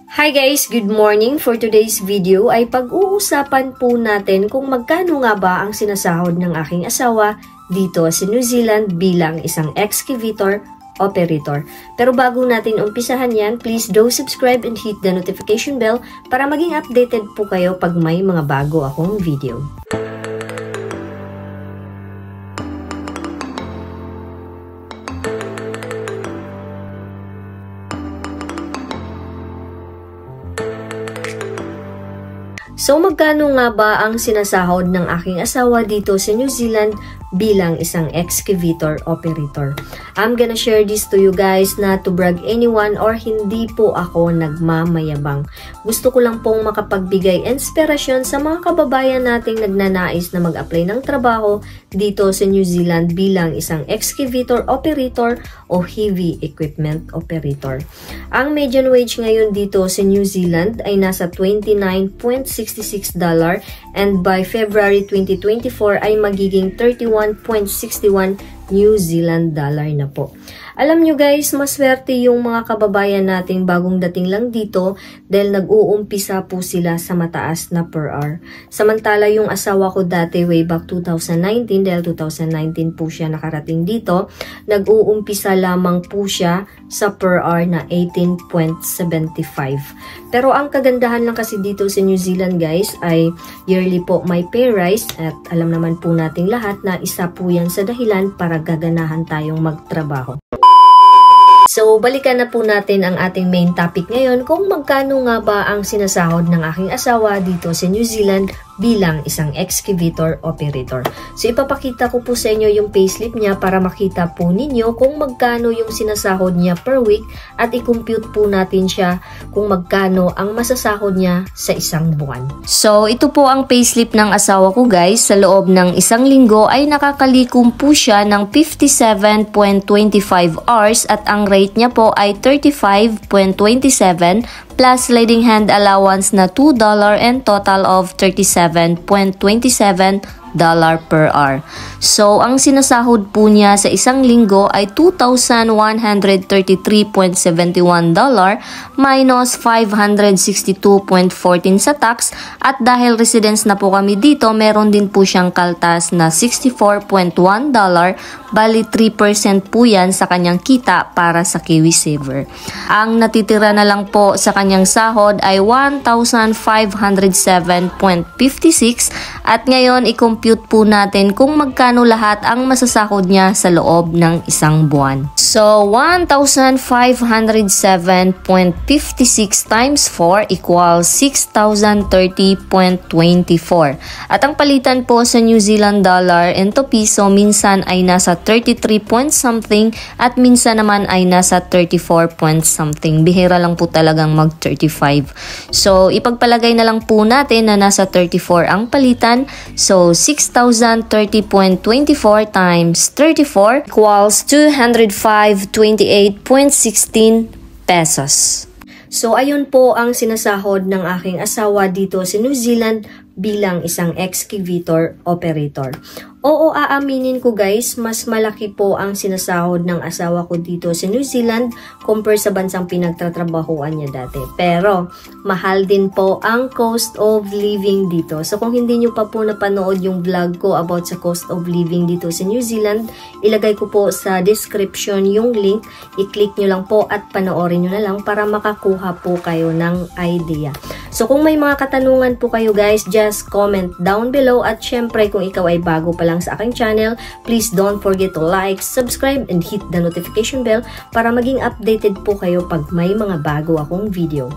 Hi guys! Good morning! For today's video ay pag-uusapan po natin kung magkano nga ba ang sinasahod ng aking asawa dito sa New Zealand bilang isang excavator operator. Pero bago natin umpisahan yan, please do subscribe and hit the notification bell para maging updated po kayo pag may mga bago akong video. So magkano nga ba ang sinasahod ng aking asawa dito sa New Zealand bilang isang excavator operator? I'm gonna share this to you guys not to brag anyone or hindi po ako nagmamayabang. Gusto ko lang pong makapagbigay inspirasyon sa mga kababayan nating nagnanais na mag-apply ng trabaho dito sa New Zealand bilang isang excavator operator o heavy equipment operator. Ang median wage ngayon dito sa New Zealand ay nasa $29.66 and by February 2024 ay magiging 31.61 New Zealand dollar na po. Alam nyo guys, maswerte yung mga kababayan nating bagong dating lang dito dahil nag-uumpisa po sila sa mataas na per hour. Samantala yung asawa ko dati way back 2019, dahil 2019 po siya nakarating dito, nag-uumpisa lamang po siya sa per hour na 18.75. Pero ang kagandahan lang kasi dito sa New Zealand guys ay yearly po may pay rise at alam naman po nating lahat na isa po yan sa dahilan para gaganahan tayong magtrabaho. So, balikan na po natin ang ating main topic ngayon kung magkano nga ba ang sinasahod ng aking asawa dito sa New Zealand bilang isang excavator operator. So, ipapakita ko po sa inyo yung payslip niya para makita po ninyo kung magkano yung sinasahod niya per week at i-compute po natin siya kung magkano ang masasahod niya sa isang buwan. So, ito po ang payslip ng asawa ko guys. Sa loob ng isang linggo ay nakakalikom po siya ng 57.25 hours at ang rate niya po ay 35.27 plus sliding hand allowance na $2 and total of $37.27 per hour. So, ang sinasahod po niya sa isang linggo ay $2,133.71 minus $562.14 sa tax at dahil residence na po kami dito, meron din po siyang kaltas na $64.1 bali 3% po yan sa kanyang kita para sa KiwiSaver. Ang natitira na lang po sa kanyang sahod ay $1,507.56 at ngayon i-compute po natin kung magkano lahat ang masasahod niya sa loob ng isang buwan. So, 1,507.56 times 4 equals 6,030.24. At ang palitan po sa New Zealand dollar into piso minsan ay nasa 33 point something at minsan naman ay nasa 34 point something. Bihira lang po talagang mag 35. So, ipagpalagay na lang po natin na nasa 34 ang palitan. So, 6,030.24 times 34 equals 205.28.16 pesos. So, ayun po ang sinasahod ng aking asawa dito sa New Zealand bilang isang excavator operator. Oo, aaminin ko guys, mas malaki po ang sinasahod ng asawa ko dito sa New Zealand compare sa bansang pinagtatrabahuan niya dati. Pero, mahal din po ang cost of living dito. So, kung hindi nyo pa po napanood yung vlog ko about sa cost of living dito sa New Zealand, ilagay ko po sa description yung link. I-click nyo lang po at panoorin nyo na lang para makakuha po kayo ng idea. So, kung may mga katanungan po kayo guys, just comment down below at syempre kung ikaw ay bago pa lang sa aking channel, please don't forget to like, subscribe, and hit the notification bell para maging updated po kayo pag may mga bago akong video.